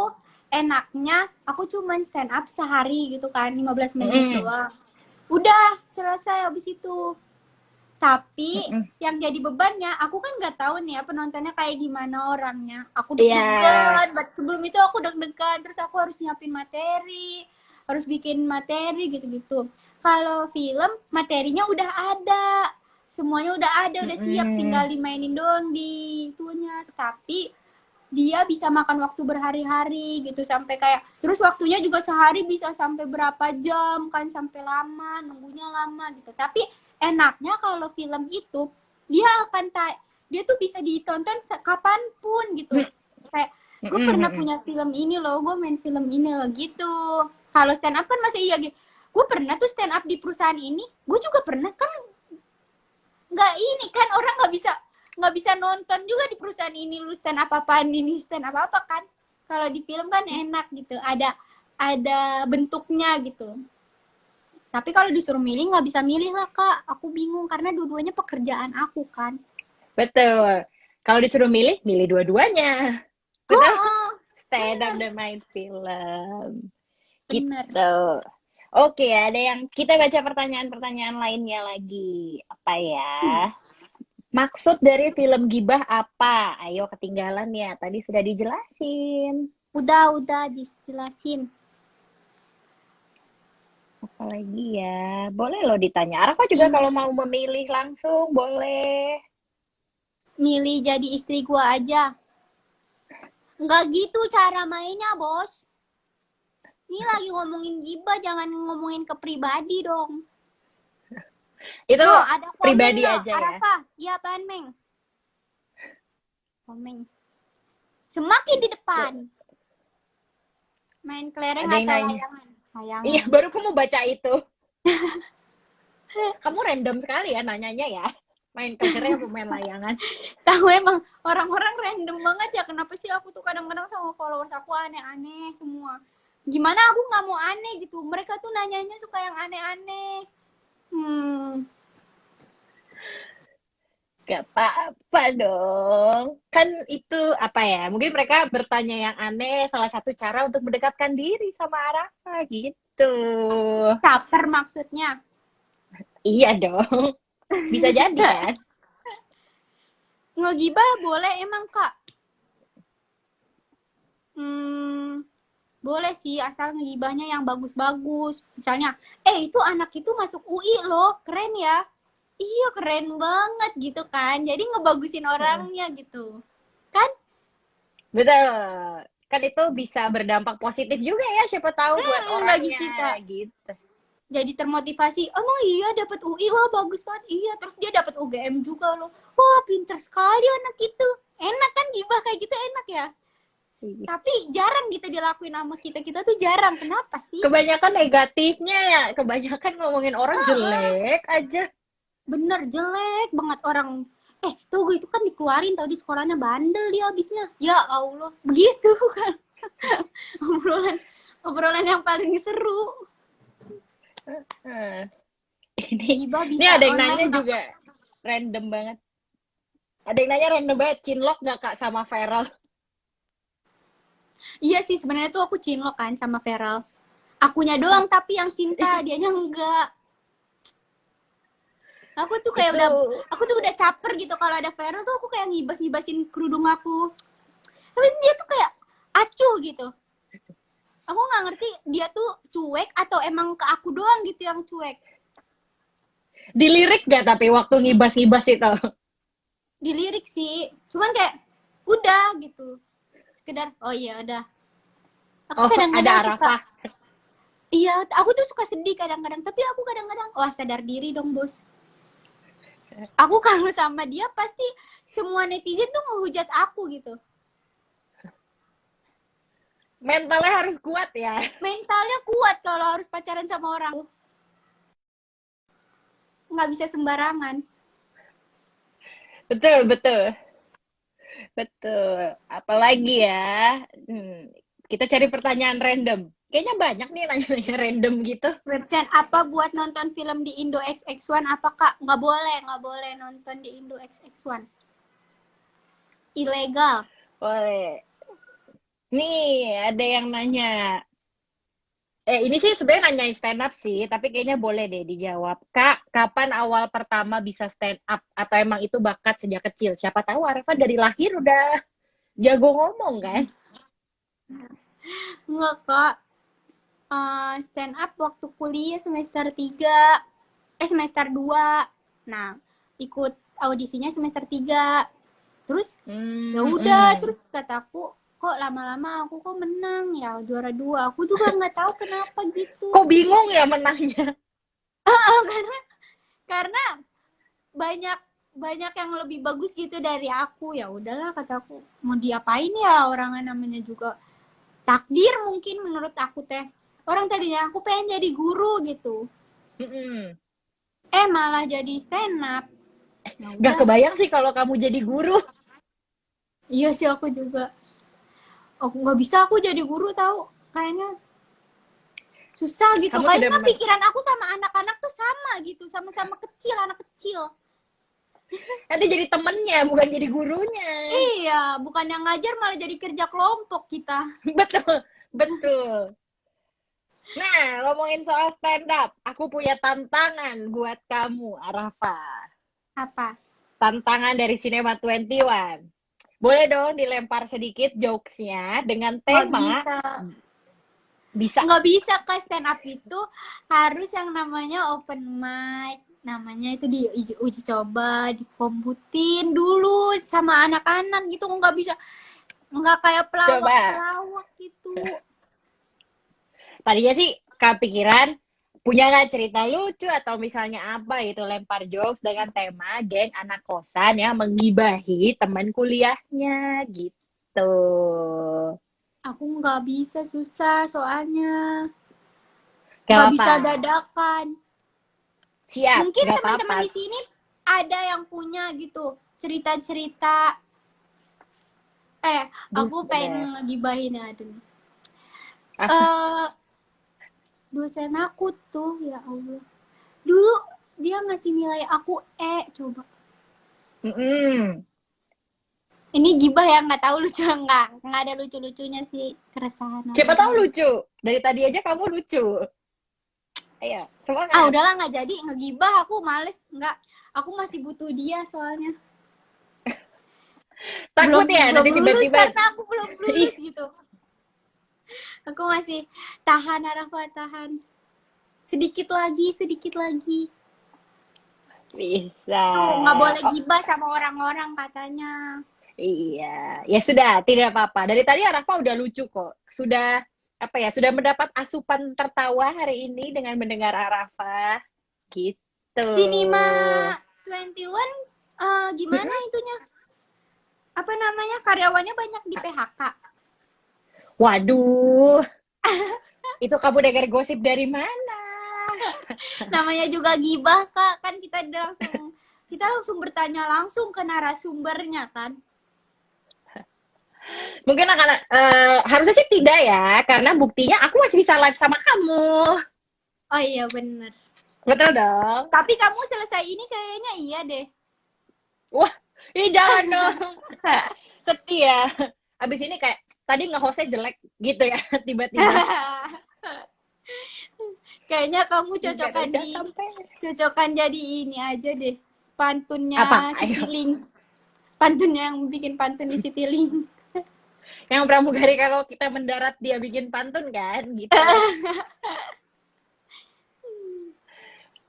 enaknya aku cuman stand up sehari gitu kan, 15 menit mm-mm, doang. Udah, selesai habis itu. Tapi mm-mm. yang jadi bebannya, aku kan nggak tahu nih ya penontonnya kayak gimana orangnya. Aku Iya. deg-degan, sebelum itu aku deg-degan, terus aku harus nyiapin materi, harus bikin materi gitu-gitu. Kalau film, materinya udah ada, semuanya udah ada, udah siap, tinggal Mm-mm. dimainin doang di itunya. Tapi dia bisa makan waktu berhari-hari gitu sampai kayak terus waktunya juga sehari bisa sampai berapa jam kan sampai lama nunggunya lama gitu tapi enaknya kalau film itu dia akan dia tuh bisa ditonton kapanpun gitu kayak gue pernah Mm-mm. punya film ini loh gue main film ini loh gitu kalau stand up kan masih iya gitu gue pernah tuh stand up di perusahaan ini gue juga pernah kan nggak ini kan orang nggak bisa nonton juga di perusahaan ini lu stand up apaan ini stand up apa kan kalau di film kan enak gitu ada bentuknya gitu tapi kalau disuruh milih nggak bisa milih lah kak aku bingung karena dua-duanya pekerjaan aku kan Betul. Kalau disuruh milih, milih dua-duanya. Betul. oh, Stand up bener dan main film. bener Gitu. Oke, ada yang kita baca pertanyaan-pertanyaan lainnya lagi. Apa ya? Maksud dari film Gibah apa? Ayo ketinggalan ya. Tadi sudah dijelasin. udah dijelasin Apalagi ya? Boleh loh ditanya. Arafa juga ini kalau mau memilih langsung boleh. milih jadi istri gua aja nggak gitu cara mainnya bos ini lagi ngomongin gibah jangan ngomongin ke pribadi dong Itu no ada komen pribadi no aja ya. Arafa iya apaan Meng komen semakin di depan main kelereng Ada yang atau nanya. layangan Iya, layangan baru aku mau baca itu. Kamu random sekali ya nanyanya ya. Main kelereng apa main layangan? tahu emang orang-orang random banget ya kenapa sih aku tuh kadang-kadang sama followers aku aneh-aneh semua gimana aku nggak mau aneh gitu mereka tuh nanyanya suka yang aneh-aneh Gak apa-apa dong. Kan itu apa ya? Mungkin mereka bertanya yang aneh, salah satu cara untuk mendekatkan diri sama Arafa gitu. caper maksudnya Iya dong. Bisa jadi kan? ngegibah boleh emang Kak? Boleh sih, asal ngegibahnya yang bagus-bagus. Misalnya, itu anak itu masuk UI loh, keren ya. Iya, keren banget gitu kan. Jadi ngebagusin orangnya gitu. Kan? Betul. Kan itu bisa berdampak positif juga ya, siapa tahu buat Bagi orangnya kita. gitu. Jadi termotivasi, emang iya dapat UI, wah bagus banget. Iya, terus dia dapat UGM juga loh. Wah, pinter sekali anak itu. Enak kan gibah kayak gitu, enak ya. Tapi jarang gitu dilakuin sama kita tuh jarang. Kenapa sih? Kebanyakan negatifnya ya, kebanyakan ngomongin orang jelek aja. Bener, jelek banget orang. Tuh itu kan dikeluarin tau di sekolahnya, bandel dia abisnya. Ya Allah, begitu kan. obrolan yang paling seru. Ini ada yang nanya juga random banget. Ada yang nanya random banget, cinlok gak Kak sama Feral? Iya sih, sebenarnya tuh aku cinlok kan sama Feral. Akunya doang tapi yang cinta, dianya enggak. Aku tuh kayak udah caper gitu kalau ada Feral tuh aku kayak ngibas-ngibasin kerudung aku. Tapi dia tuh kayak acuh gitu. Aku nggak ngerti dia tuh cuek atau emang ke aku doang gitu yang cuek. Dilirik gak tapi waktu ngibas-ngibas itu? Dilirik sih, cuman kayak udah gitu. Sekedar oh iya udah. Aku kadang-kadang suka. Iya, aku tuh suka sedih kadang-kadang, tapi aku kadang-kadang wah sadar diri dong, Bos. Aku kalau sama dia pasti semua netizen tuh ngehujat aku gitu. Mentalnya harus kuat ya. Mentalnya kuat kalau harus pacaran sama orang. Nggak bisa sembarangan. Betul. Apalagi ya. Kita cari pertanyaan random. Kayaknya banyak nih nanya-nanya random gitu. Website apa buat nonton film di Indo XX1 apa Kak? Nggak boleh nonton di Indo XX1. Ilegal. Boleh. Nih, ada yang nanya. Ini sih sebenarnya nanyain stand up sih, tapi kayaknya boleh deh dijawab. Kak, kapan awal pertama bisa stand up? Atau emang itu bakat sejak kecil? Siapa tahu Arfa dari lahir udah jago ngomong kan? Nggak Kak. Stand up waktu kuliah semester 3. Semester 2. Nah, ikut audisinya semester 3. Terus ya udah, terus kataku kok lama-lama aku kok menang ya juara 2. Aku juga nggak tahu kenapa gitu. Kok bingung ya menangnya? karena banyak yang lebih bagus gitu dari aku. Ya udahlah kataku, mau diapain ya, orang namanya juga takdir mungkin menurut aku teh. Orang tadinya aku pengen jadi guru gitu. Malah jadi stand up. Gak kebayang sih kalau kamu jadi guru. Iya sih aku juga. Aku nggak bisa aku jadi guru tahu. Kayaknya susah gitu. Kayaknya pikiran aku sama anak-anak tuh sama gitu. Sama-sama kecil, anak kecil. Nanti jadi temennya, bukan jadi gurunya. Iya, bukan yang ngajar malah jadi kerja kelompok kita. Betul. Nah, ngomongin soal stand up, aku punya tantangan buat kamu, Arafa. Apa? Tantangan dari Cinema 21. Boleh dong dilempar sedikit jokes-nya dengan tema. Bisa. Nggak bisa, ke stand up itu harus yang namanya open mic. Namanya itu diuji coba, dikomputin dulu sama anak-anak gitu. Nggak bisa, nggak kayak pelawak gitu. Tadinya sih kepikiran punya nggak cerita lucu atau misalnya apa gitu, lempar jokes dengan tema geng anak kosan yang menggibahi teman kuliahnya gitu. Aku nggak bisa, susah soalnya. Nggak bisa dadakan. Siap. Mungkin teman-teman di sini ada yang punya gitu cerita-cerita. Aku pengen ngegibahin ya, aduh. Dosen aku tuh, ya Allah. Dulu dia ngasih nilai aku coba. Ini gibah ya, nggak tahu lucu nggak ada lucu-lucunya sih, keresahan. Siapa tahu lucu. Dari tadi aja kamu lucu. Ayo, semangat. Udahlah nggak jadi ngegibah, aku males, nggak. Aku masih butuh dia soalnya. Takut ya belum nanti lulus tiba-tiba. karena aku belum lulus gitu. Aku masih tahan, Arafah, tahan. Sedikit lagi, sedikit lagi. Bisa. Tuh, nggak boleh Oh, gibah sama orang-orang katanya. iya. Ya sudah, tidak apa-apa. Dari tadi Arafa udah lucu kok. Sudah apa ya? Sudah mendapat asupan tertawa hari ini dengan mendengar Arafa. Gitu. Cinema 21, gimana itunya? Apa namanya? Karyawannya banyak di PHK. Waduh, itu kamu dengar gosip dari mana? Namanya juga gibah, Kak. Kan kita langsung bertanya langsung ke narasumbernya kan. Mungkin akan harusnya sih tidak ya, karena buktinya aku masih bisa live sama kamu. Oh iya bener. Betul dong. Tapi kamu selesai ini kayaknya iya deh. Wah, ini jangan dong. Sedih ya. Abis ini kayak tadi nge-hostnya jelek gitu ya, tiba-tiba. Kayaknya kamu Nggak ada sampai. cocokan jadi ini aja deh. Pantunnya Apa? si Ayo. Tiling. Pantunnya yang bikin pantun di si Tiling. Yang pramugari kalau kita mendarat dia bikin pantun kan, gitu.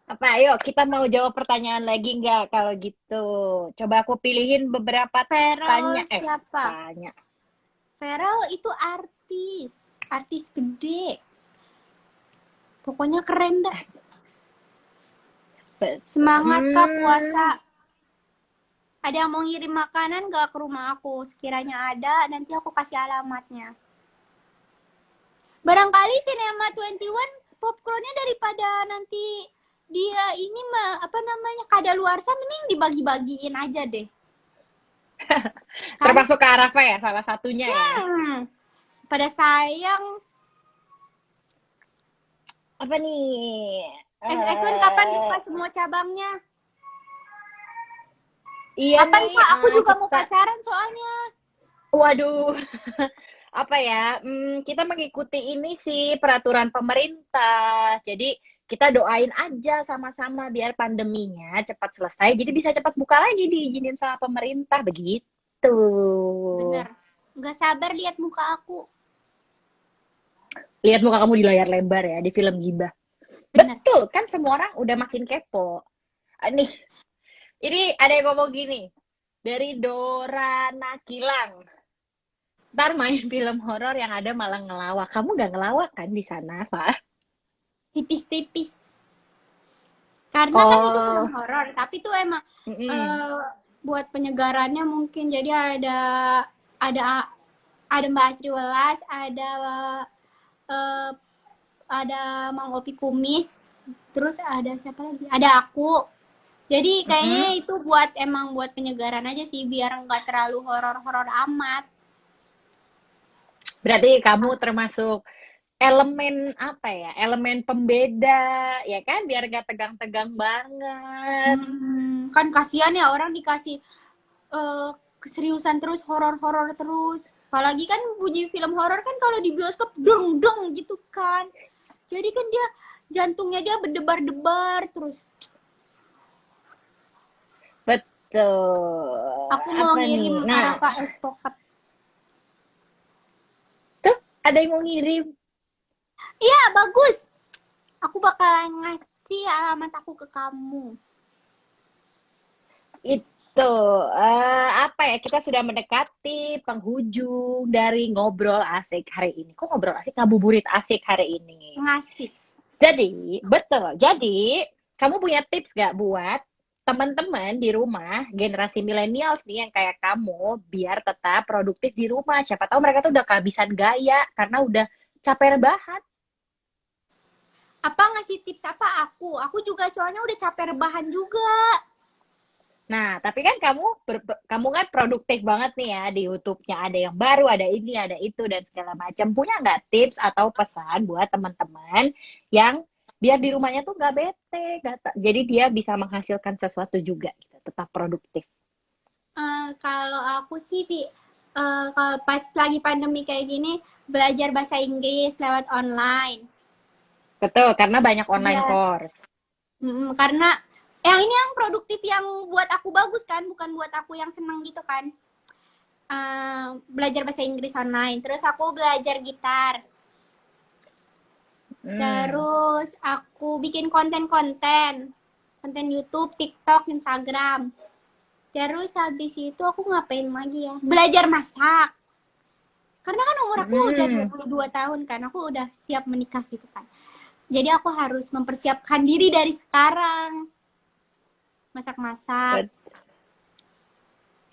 Apa, ayo kita mau jawab pertanyaan lagi nggak kalau gitu? Coba aku pilihin beberapa Feral tanya. siapa? Tanya. Feral itu artis gede. Pokoknya keren dah. Semangat Kak puasa. Ada yang mau ngirim makanan gak ke rumah aku? Sekiranya ada, nanti aku kasih alamatnya. Barangkali Cinema 21 popcornnya daripada nanti dia ini apa namanya kadaluarsa, mending dibagi-bagiin aja deh. Termasuk ke Arafa ya, salah satunya ya. Pada sayang. Apa nih? F1 kapan buka semua cabangnya? Iya Kapan nih, Kak? Aku juga mau kita... pacaran soalnya. Waduh, apa ya? Kita mengikuti ini sih peraturan pemerintah. Jadi kita doain aja sama-sama biar pandeminya cepat selesai. Jadi bisa cepat buka lagi diizinin sama pemerintah begitu. Bener. Nggak sabar lihat muka aku. Lihat muka kamu di layar lebar ya, di film Gibah. Bener. Betul, kan semua orang udah makin kepo. Nih, ini ada yang ngomong gini. Dari Dora Nakilang. Ntar main film horor yang ada malah ngelawak. Kamu gak ngelawak kan di sana, Pak? Tipis-tipis. Karena kan itu film horor, tapi tuh emang buat penyegarannya mungkin. Jadi ada Mbak Asri Welas, ada Mang Opi Kumis, terus ada siapa lagi? Ada aku. Jadi kayaknya itu emang buat penyegaran aja sih, biar nggak terlalu horor-horor amat. Berarti kamu termasuk elemen apa ya? Elemen pembeda, ya kan? Biar gak tegang-tegang banget. Kan kasihan ya orang dikasih keseriusan terus, horor-horor terus. Apalagi kan bunyi film horor kan kalau di bioskop dong-dong gitu kan. Jadi kan dia jantungnya dia berdebar-debar terus. Betul. Aku mau ngirim Arafa es pocket. Tuh, ada yang mau ngirim. Iya, bagus. Aku bakal ngasih alamat aku ke kamu. Itu, apa ya, kita sudah mendekati penghujung dari ngobrol asik hari ini. Kok ngobrol asik, ngabuburit asik hari ini? Ngasih. Jadi, betul. Jadi, kamu punya tips gak buat teman-teman di rumah, generasi millennials nih yang kayak kamu, biar tetap produktif di rumah. Siapa tahu mereka tuh udah kehabisan gaya karena udah capek rebahan. Apa ngasih tips apa aku? Aku juga soalnya udah capek rebahan juga. Nah, tapi kan kamu kan produktif banget nih ya di YouTube-nya. Ada yang baru, ada ini, ada itu, dan segala macam. Punya nggak tips atau pesan buat teman-teman yang biar di rumahnya tuh nggak bete, jadi dia bisa menghasilkan sesuatu juga, gitu, tetap produktif. Kalau aku sih, kalau pas lagi pandemi kayak gini, belajar bahasa Inggris lewat online. Betul, karena banyak online course. Karena yang ini yang produktif yang buat aku bagus kan, bukan buat aku yang seneng gitu kan. belajar bahasa Inggris online. Terus aku belajar gitar. Terus aku bikin konten YouTube, TikTok, Instagram. Terus habis itu aku ngapain lagi ya? Belajar masak. Karena kan umur aku udah 22 tahun kan, aku udah siap menikah gitu kan. Jadi aku harus mempersiapkan diri dari sekarang. Masak-masak.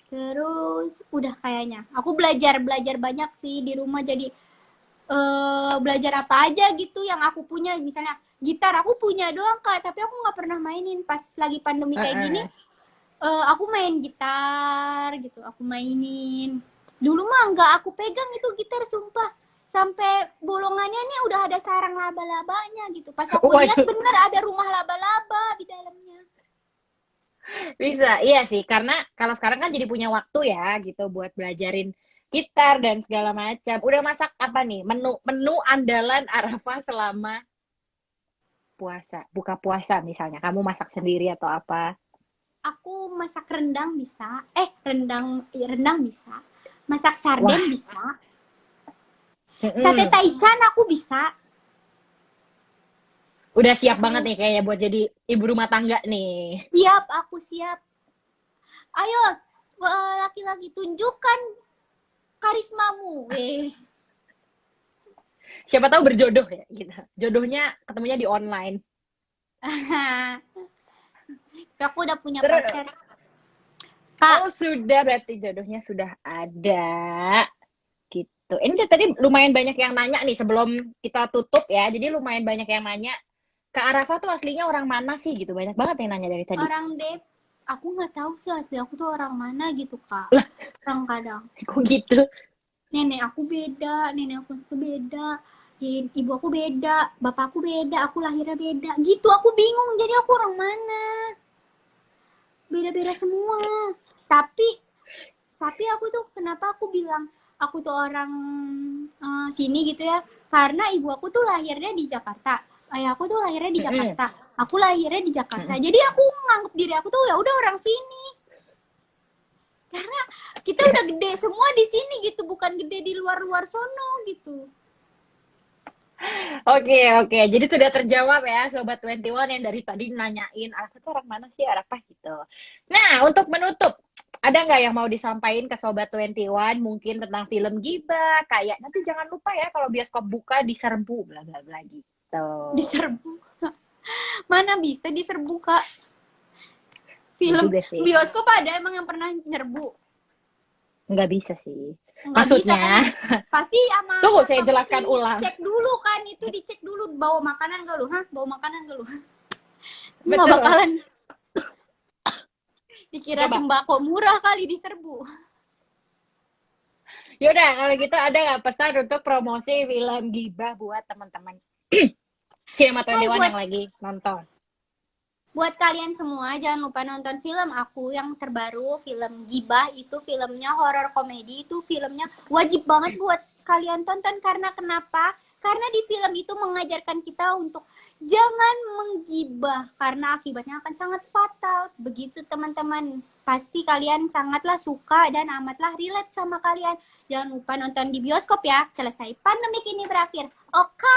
Terus udah kayaknya. Aku belajar banyak sih di rumah, jadi belajar apa aja gitu yang aku punya. Misalnya gitar aku punya doang Kak, tapi aku nggak pernah mainin. Pas lagi pandemi kayak gini, aku main gitar gitu, aku mainin. Dulu mah nggak aku pegang itu gitar, sumpah. Sampai bolongannya nih udah ada sarang laba-labanya gitu. Pas aku lihat bener ada rumah laba-laba di dalamnya. Bisa, iya sih. Karena kalau sekarang kan jadi punya waktu ya gitu buat belajarin gitar dan segala macam. Udah masak apa nih? Menu andalan Arafah selama puasa, buka puasa misalnya. Kamu masak sendiri atau apa? Aku masak rendang bisa. Rendang bisa. Masak sarden bisa. Sate taichan aku bisa. Udah siap banget nih kayaknya buat jadi ibu rumah tangga nih. Siap, aku siap. Ayo, laki-laki tunjukkan karismamu. Siapa tahu berjodoh ya gitu. Jodohnya ketemunya di online. Aku udah punya pacar. Oh, sudah, berarti jodohnya sudah ada. Gitu. Ini tadi lumayan banyak yang nanya nih sebelum kita tutup ya. Jadi lumayan banyak yang nanya, Kak Arafah tuh aslinya orang mana sih gitu. Banyak banget yang nanya dari tadi. Orang aku nggak tahu sih asli aku tuh orang mana gitu Kak. Orang kadang. Kok gitu? Nenek aku beda, ibu aku beda, bapak aku beda, aku lahirnya beda. Gitu aku bingung. Jadi aku orang mana? Beda-beda semua. Tapi aku tuh kenapa aku bilang aku tuh orang sini gitu ya? Karena ibu aku tuh lahirnya di Jakarta. Ayah aku tuh lahirnya di Jakarta. Aku lahirnya di Jakarta. Jadi aku menganggap diri aku tuh ya udah orang sini. Karena kita udah gede semua di sini gitu, bukan gede di luar-luar sono gitu. Oke. Jadi sudah terjawab ya Sobat 21 yang dari tadi nanyain Arafah tuh orang mana sih Arafah gitu. Nah, untuk menutup, ada nggak yang mau disampaikan ke Sobat 21 mungkin tentang film Gibah? Kayak nanti jangan lupa ya kalau bioskop buka diserbu bla bla bla gitu. Diserbu? Mana bisa diserbu Kak? Film bioskop ada emang yang pernah nyerbu? Nggak bisa sih. Nggak maksudnya bisa, kan? Pasti sama tunggu saya jelaskan ulang. Cek dulu kan, itu dicek dulu bawa makanan gak lu? Bawa makanan gak lu? Nggak bakalan dikira sembako murah kali diserbu. Yaudah, kalau gitu ada nggak pesan untuk promosi film Gibah buat teman-teman Cinema 21 yang lagi nonton? Buat kalian semua, jangan lupa nonton film aku yang terbaru, film Gibah. Itu filmnya horor komedi, itu filmnya wajib banget buat kalian tonton. Karena kenapa? Karena di film itu mengajarkan kita untuk jangan menggibah, karena akibatnya akan sangat fatal. Begitu teman-teman, pasti kalian sangatlah suka dan amatlah relate sama kalian. Jangan lupa nonton di bioskop ya, selesai pandemik ini berakhir. Oke.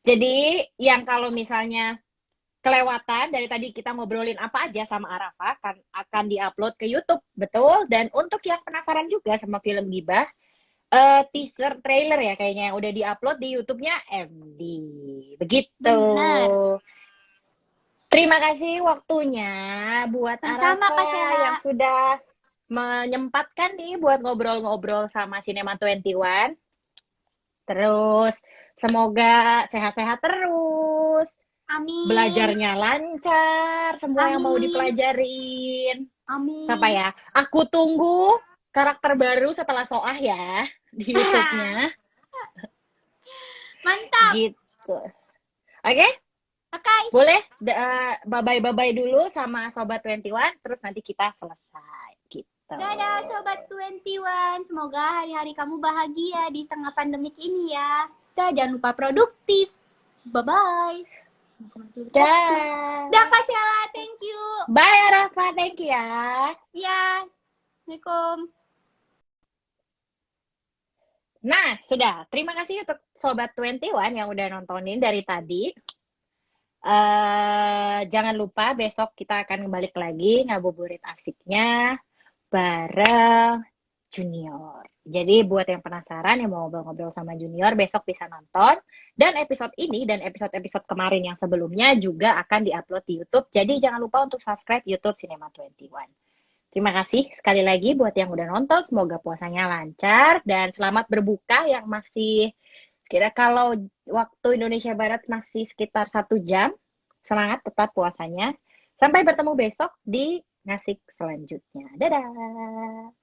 Jadi yang kalau misalnya kelewatan dari tadi kita ngobrolin apa aja sama Arafah akan diupload ke YouTube, betul? Dan untuk yang penasaran juga sama film Gibah, teaser trailer ya kayaknya yang udah diupload di YouTube-nya MD. Begitu. Benar. Terima kasih waktunya buat Arafah yang sudah menyempatkan nih buat ngobrol-ngobrol sama Cinema 21. Terus semoga sehat-sehat terus. Amin. Belajarnya lancar, semua yang mau dipelajarin. Amin. Siapa ya? Aku tunggu karakter baru setelah Soah ya di YouTube-nya. Mantap. Gitu. Oke? Oke. Boleh bye-bye dulu sama Sobat 21, terus nanti kita selesai. Gitu. Dadah Sobat 21, semoga hari-hari kamu bahagia di tengah pandemik ini ya. Jangan lupa produktif. Bye-bye. Dah. Dah Kak Sela, thank you. Bye Arafah. Rafa, thank you ya. Ya, Assalamualaikum. Nah, sudah. Terima kasih untuk Sobat 21 yang udah nontonin dari tadi. Jangan lupa besok kita akan balik lagi ngabuburit asiknya bareng Junior. Jadi buat yang penasaran yang mau ngobrol-ngobrol sama Junior, besok bisa nonton. Dan episode ini dan episode-episode kemarin yang sebelumnya juga akan diupload di YouTube. Jadi jangan lupa untuk subscribe YouTube Cinema 21. Terima kasih sekali lagi buat yang udah nonton. Semoga puasanya lancar dan selamat berbuka yang masih kira kalau waktu Indonesia Barat masih sekitar 1 jam. Semangat tetap puasanya. Sampai bertemu besok di ngasih selanjutnya. Dadah.